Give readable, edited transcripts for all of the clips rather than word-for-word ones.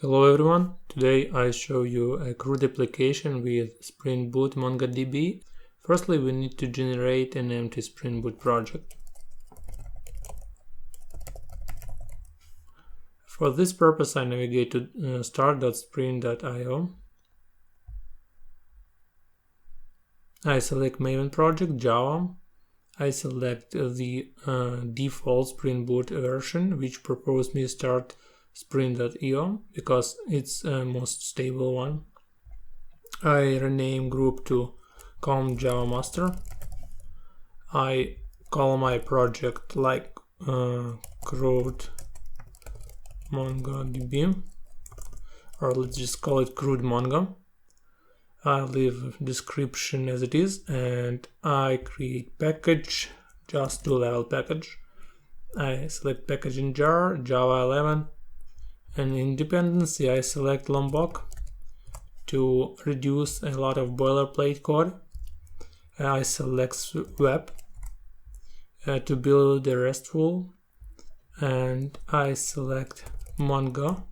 Hello everyone, today I show you a CRUD application with Spring Boot MongoDB. Firstly, we need to generate an empty Spring Boot project. For this purpose, I navigate to start.spring.io. I select Maven project, Java. I select the default Spring Boot version, which proposes me start Spring.io because it's the most stable one. I rename group to com Java master. I call my project like CRUD MongoDB, or let's just call it CRUD Mongo. I leave description as it is, and I create package, just two-level package. I select package in jar, Java 11, and in dependency I select Lombok to reduce a lot of boilerplate code. I select web to build the RESTful, and I select Mongo,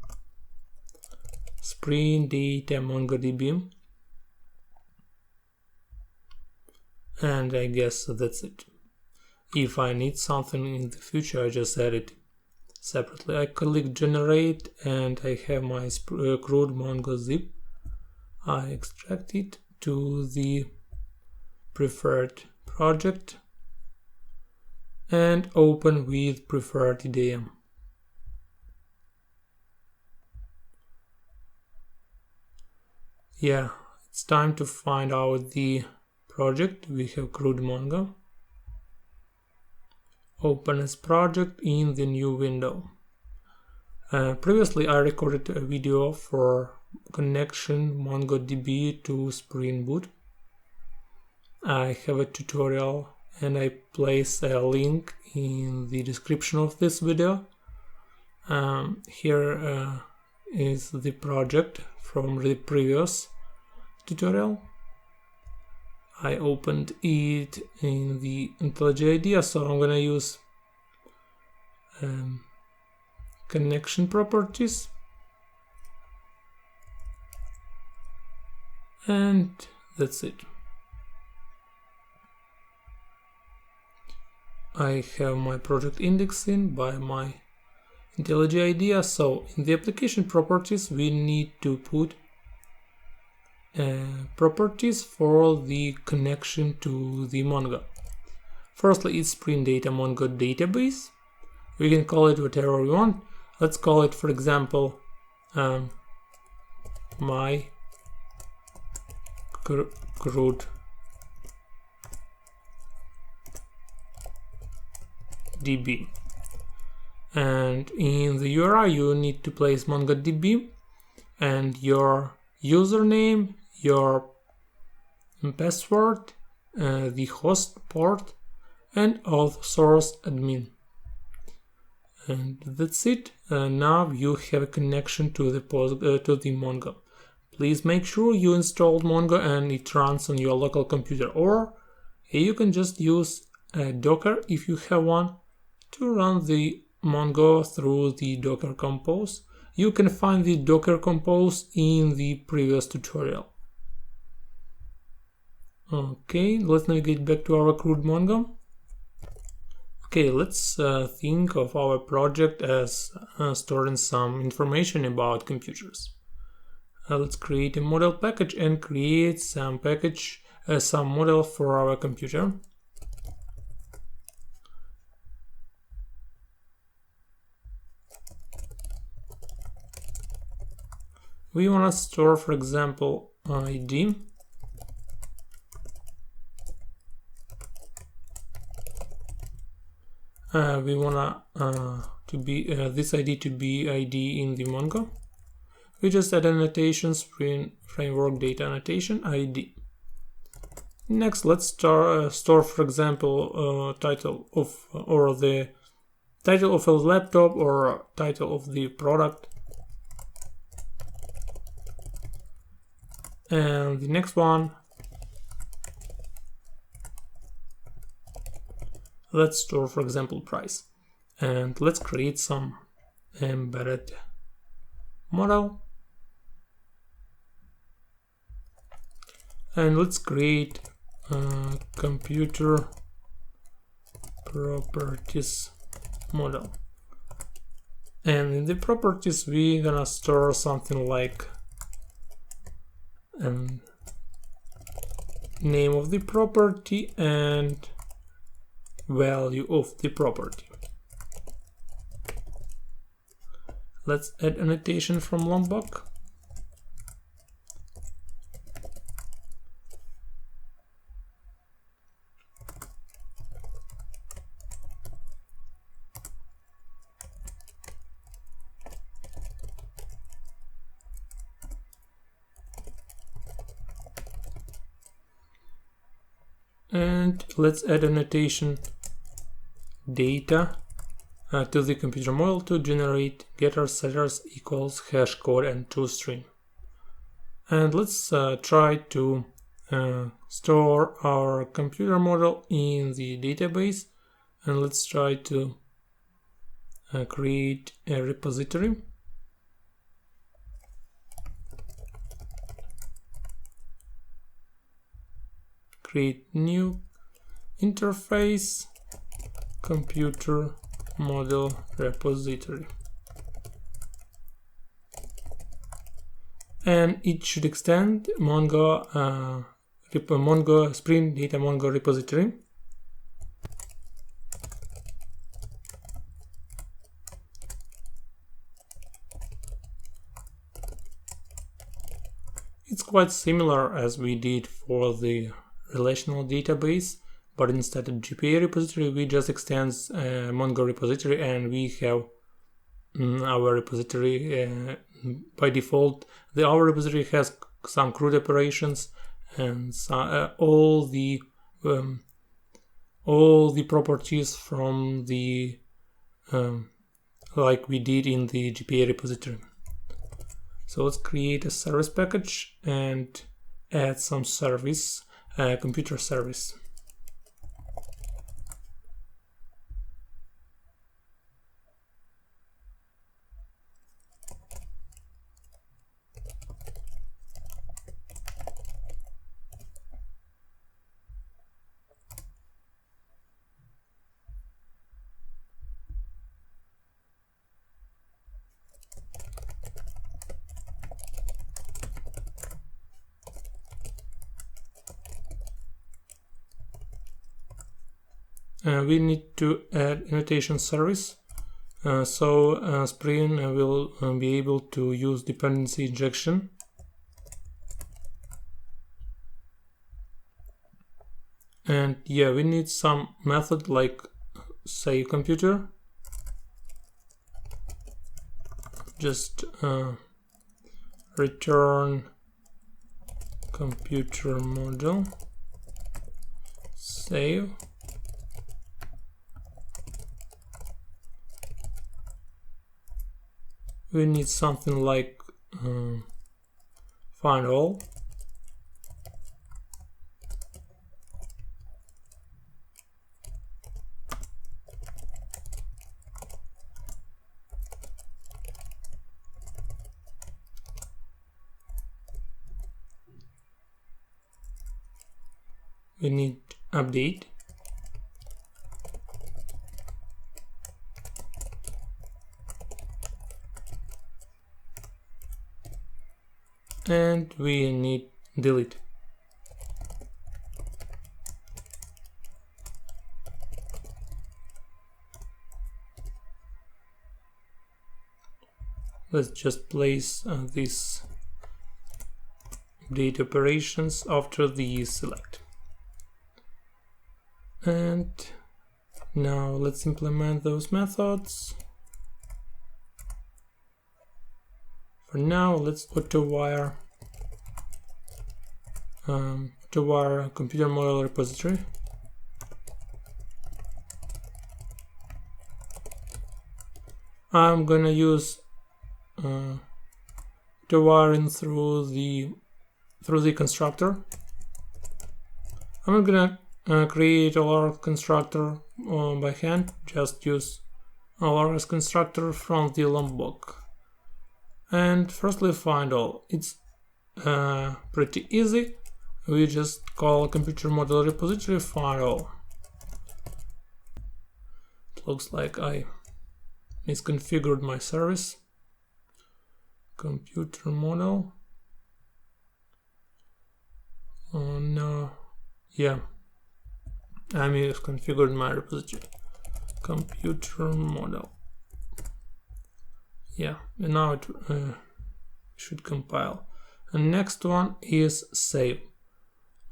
Spring Data MongoDB, and I guess that's it. If I need something in the future, I just add it separately. I click generate and I have my CRUD Mongo zip. I extract it to the preferred project and open with preferred IDE. Yeah, it's time to find out the project. We have CRUD Mongo. Open as project in the new window. Previously I recorded a video for connection MongoDB to Spring Boot. I have a tutorial and I place a link in the description of this video. Here is the project from the previous tutorial. I opened it in the IntelliJ IDEA, so I'm gonna use connection properties, and that's it. I have my project indexing by my IntelliJ IDEA, so in the application properties we need to put properties for the connection to the Mongo. Firstly, it's Spring Data Mongo database. We can call it whatever we want. Let's call it, for example, my CRUD DB. And in the URI you need to place MongoDB and your username, your password, the host port, and auth source admin. And that's it. Now you have a connection to the Mongo. Please make sure you installed Mongo and it runs on your local computer, or you can just use a Docker if you have one to run the Mongo through the Docker Compose. You can find the Docker Compose in the previous tutorial. Okay, let's navigate back to our CRUD Mongo. Okay, let's think of our project as storing some information about computers. Let's create a model package and create some model for our computer. We want to store, for example, ID. We want this ID to be ID in the Mongo. We just add a annotation, Spring Framework Data Annotation ID. Next, let's store, for example, title of the title of a laptop or title of the product. And the next one, let's store, for example, price. And let's create some embedded model. And let's create a computer properties model. And in the properties, we're gonna store something like name of the property and value of the property. Let's add annotation from Lombok. And let's add annotation data to the computer model to generate getters, setters equals hash code and toString. And let's try to store our computer model in the database, and let's try to create a repository. Create new interface, computer model repository, and it should extend Mongo Spring Data Mongo repository. It's quite similar as we did for the relational database, but instead of GPA repository, we just extend Mongo repository, and we have our repository by default. Our repository has some CRUD operations and all the properties from the like we did in the GPA repository. So let's create a service package and add some service. Computer service. We need to add annotation service, so Spring will be able to use dependency injection. And yeah, we need some method like say computer, just return computer model, save. We need something like find all. We need update. And we need delete. Let's just place these update operations after the select. And now let's implement those methods. For now, let's auto-wire computer model repository. I'm gonna use auto-wiring through the constructor. I'm not gonna create a large constructor by hand. Just use a large constructor from the Lombok. And firstly, find all. It's pretty easy. We just call computer model repository find all. It looks like I misconfigured my service. Computer model. Oh no, yeah, I misconfigured my repository. Computer model. Yeah, and now it should compile. And next one is save.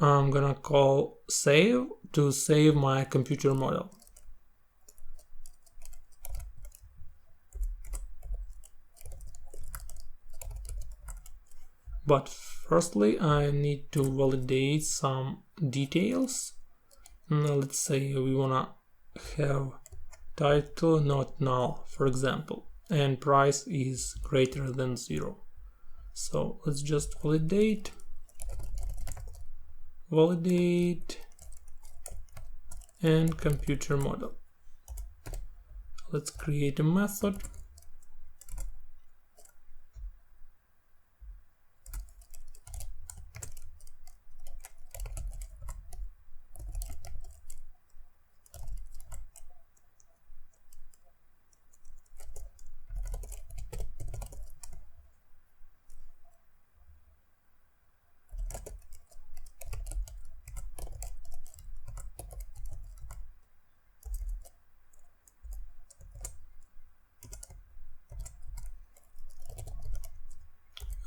I'm gonna call save to save my computer model. But firstly, I need to validate some details. Now, let's say we wanna have title not null, for example, and price is greater than 0. So let's just validate, and computer model. Let's create a method.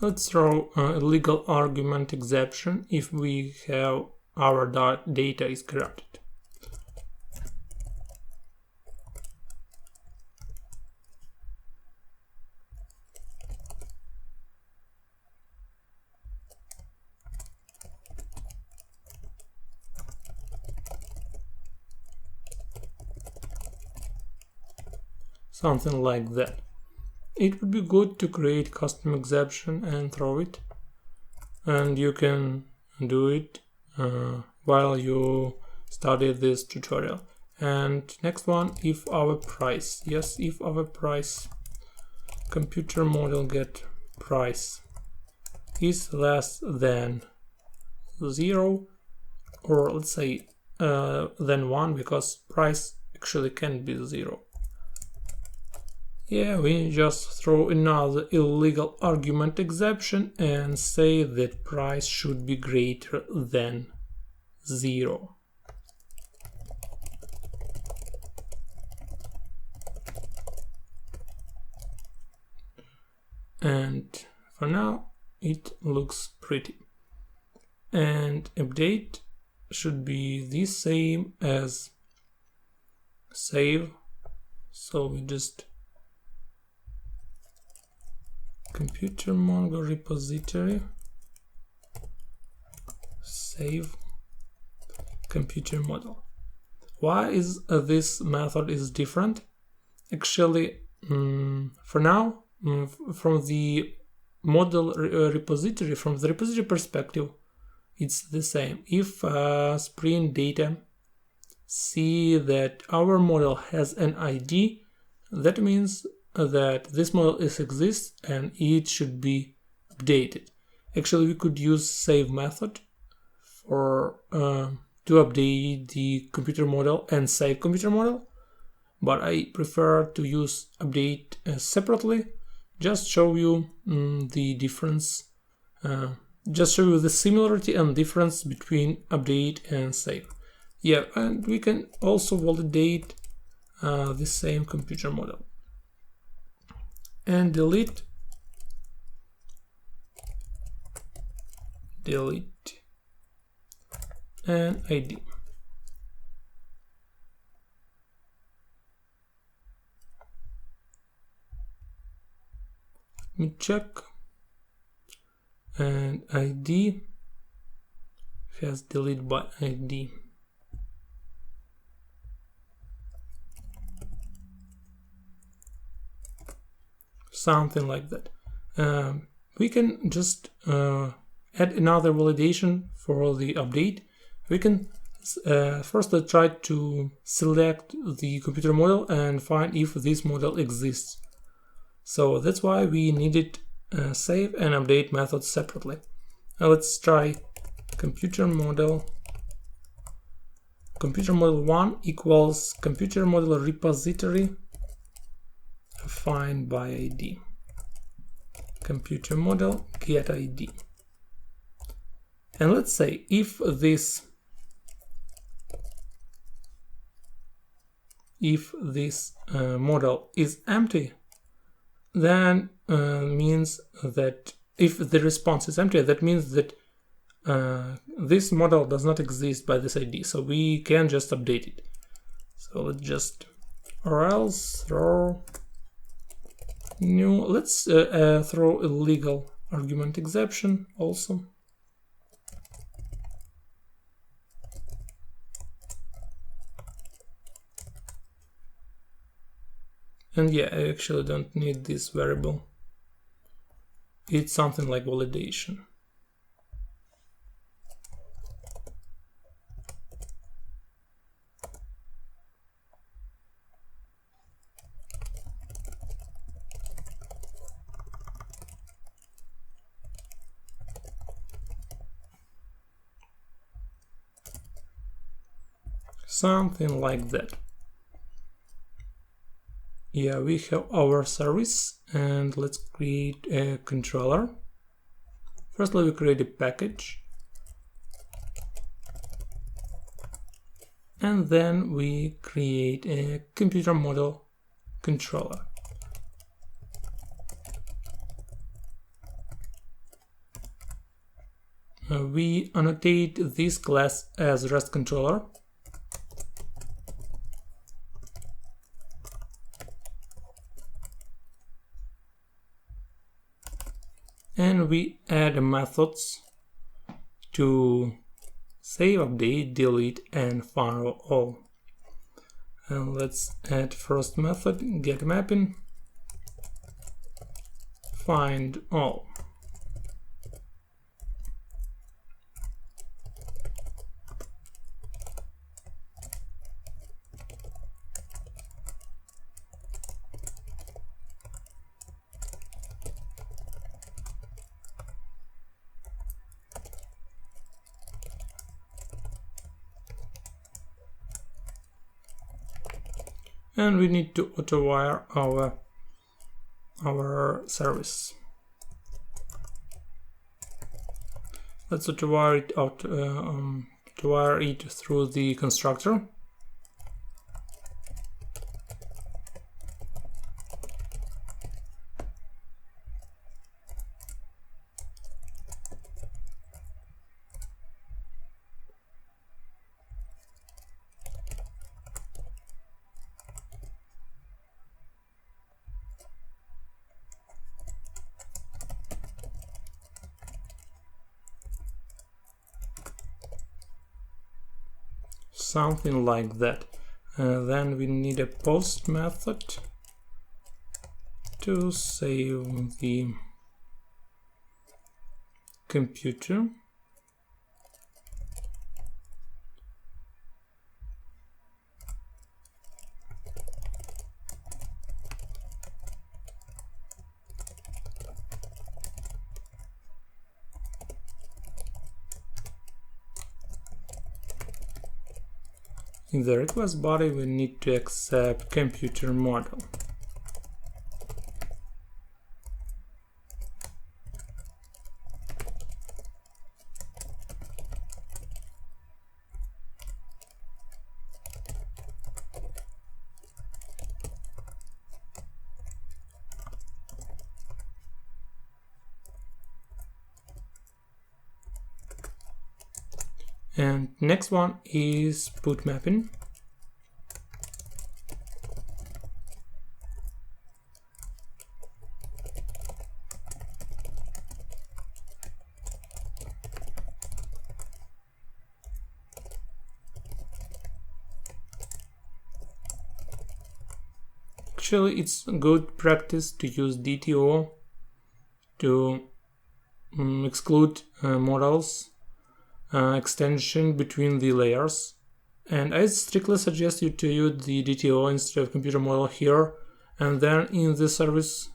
Let's throw a legal argument exception if we have our data is corrupted. Something like that. It would be good to create custom exception and throw it, and you can do it while you study this tutorial. And next one, if our price, yes, if our price, computer model get price is less than 0, or let's say than 1, because price actually can be 0. Yeah, we just throw another illegal argument exception and say that price should be greater than 0. And for now, it looks pretty. And update should be the same as save. So we just computer Mongo repository save computer model. Why is this method is different? Actually, for now, from the model repository, from the repository perspective, it's the same. If Spring data see that our model has an ID, that means that this model exists and it should be updated. Actually, we could use save method for to update the computer model and save computer model, but I prefer to use update separately. Just show you the difference, just show you the similarity and difference between update and save. Yeah, and we can also validate the same computer model. And delete and ID. Let me check, and ID has deleted by ID. Something like that. We can just add another validation for the update. We can first try to select the computer model and find if this model exists. So that's why we needed save and update methods separately. Let's try computer model. Computer model 1 equals computer model repository find by ID. Computer model get ID. And let's say if this model is empty, then means that if the response is empty, that means that this model does not exist by this ID, so we can just update it. So let's just, or else throw new, let's throw a legal argument exception also. And yeah, I actually don't need this variable. It's something like validation. Something like that. Yeah, we have our service, and let's create a controller. Firstly, we create a package, and then we create a computer model controller. We annotate this class as REST controller. And we add methods to save, update, delete, and fire all. And let's add first method, get mapping, find all. And we need to auto-wire our service. Let's auto-wire it out, wire it through the constructor. Something like that. Then we need a post method to save the computer. In the request body, we need to accept computer model. And next one is put mapping. Actually, it's good practice to use DTO to exclude models extension between the layers, and I strictly suggest you to use the DTO instead of computer model here, and then in the service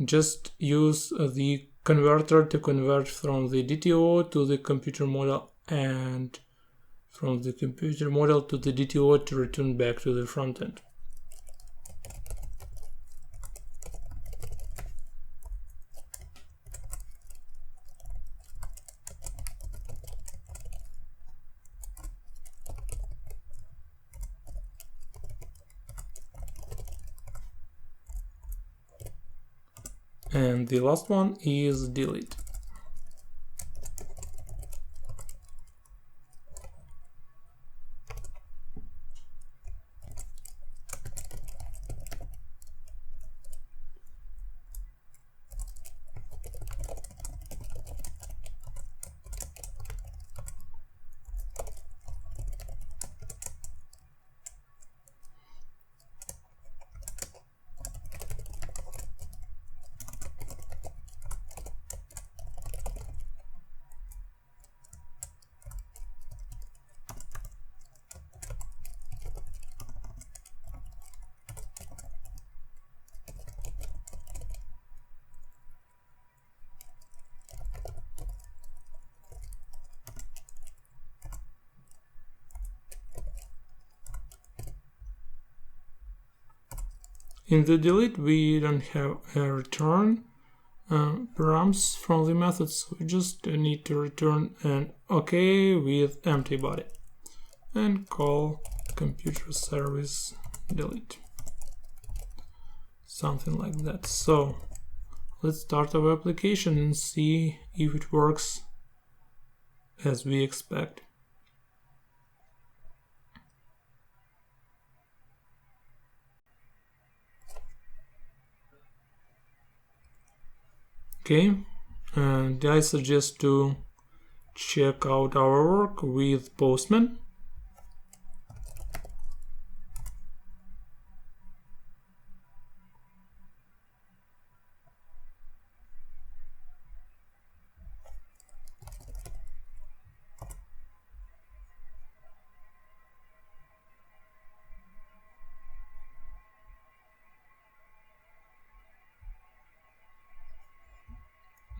just use the converter to convert from the DTO to the computer model, and from the computer model to the DTO to return back to the front end. And the last one is delete. In the delete, we don't have a return params from the methods. We just need to return an OK with empty body and call computer service delete. Something like that. So let's start our application and see if it works as we expect. Okay, and I suggest to check out our work with Postman.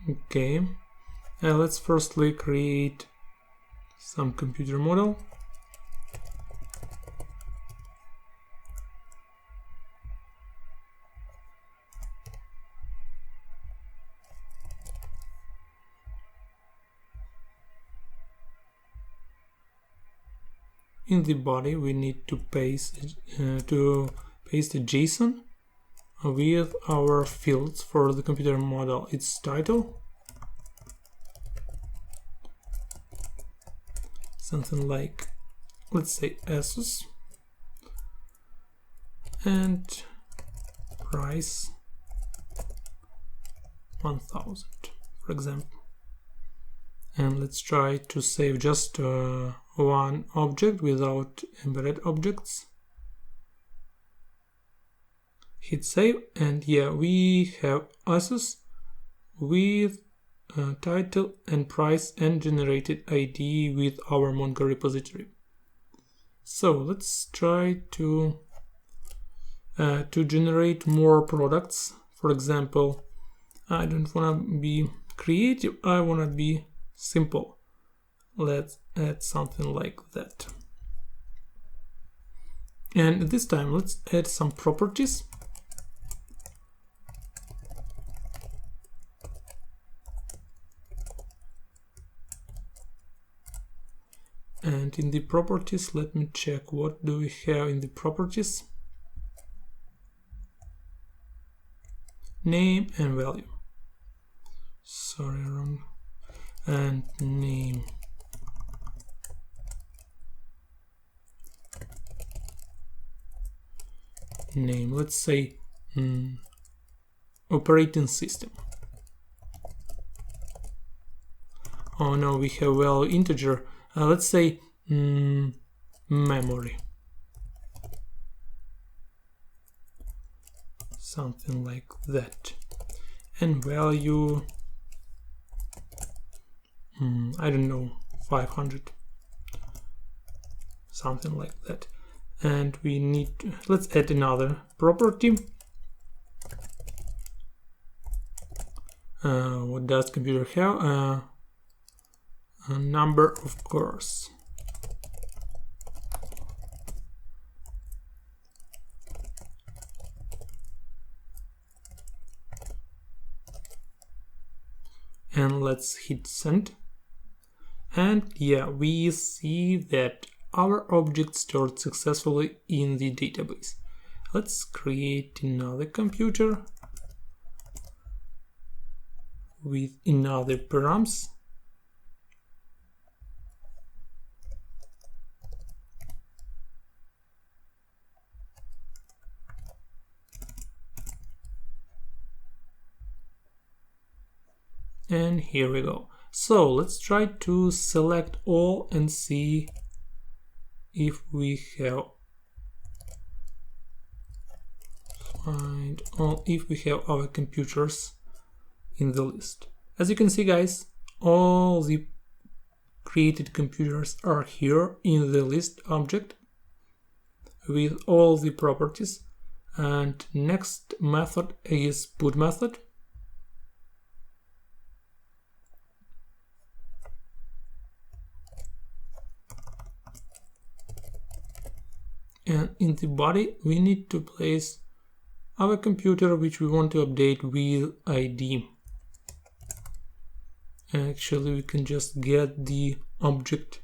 Okay, let's firstly create some computer model. In the body, we need to paste a JSON with our fields for the computer model. Its title, something like, let's say, ASUS, and price 1000, for example. And let's try to save just one object without embedded objects. Hit save, and yeah, we have ASUS with title and price and generated ID with our Mongo repository. So let's try to generate more products. For example, I don't want to be creative, I want to be simple. Let's add something like that. And this time let's add some properties. And in the properties, let me check what do we have in the properties. Name and value. Sorry, wrong. And name. Name, let's say operating system. Oh no, we have value integer. Let's say memory. Something like that. And value, I don't know, 500. Something like that. And we need to, let's add another property. What does computer have? A number, of course. And let's hit send. And yeah, we see that our object stored successfully in the database. Let's create another computer with another params. And here we go. So let's try to select all and see if we have our computers in the list. As you can see, guys, all the created computers are here in the list object with all the properties. And next method is put method. And in the body, we need to place our computer which we want to update with ID. Actually, we can just get the object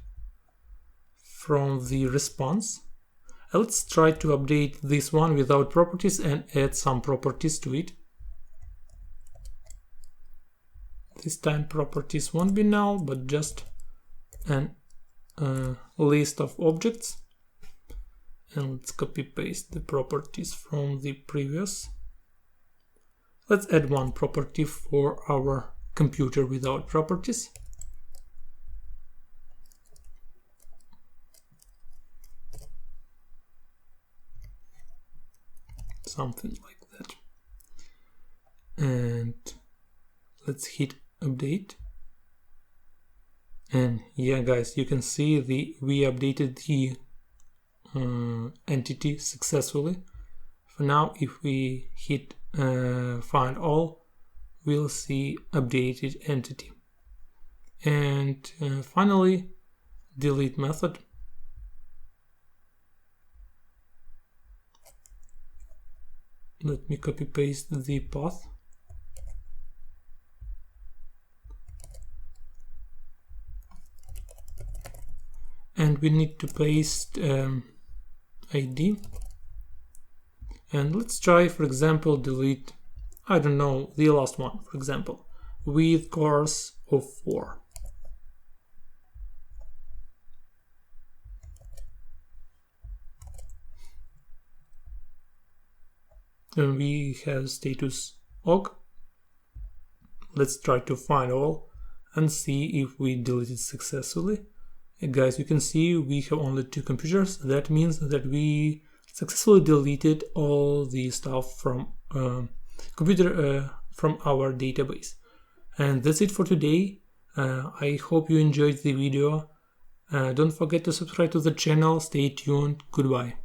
from the response. Let's try to update this one without properties and add some properties to it. This time properties won't be null, but just an list of objects. And let's copy paste the properties from the previous. Let's add one property for our computer without properties. Something like that. And let's hit update. And yeah, guys, you can see we updated the entity successfully. For now, if we hit find all, we'll see updated entity. And finally, delete method. Let me copy paste the path. And we need to paste ID. And let's try, for example, delete, I don't know, the last one, for example, with course of 4. And we have status OG. Let's try to find all and see if we deleted successfully. Guys, you can see we have only 2 computers. That means that we successfully deleted all the stuff from from our database. And that's it for today. I hope you enjoyed the video. Don't forget to subscribe to the channel. Stay tuned. Goodbye.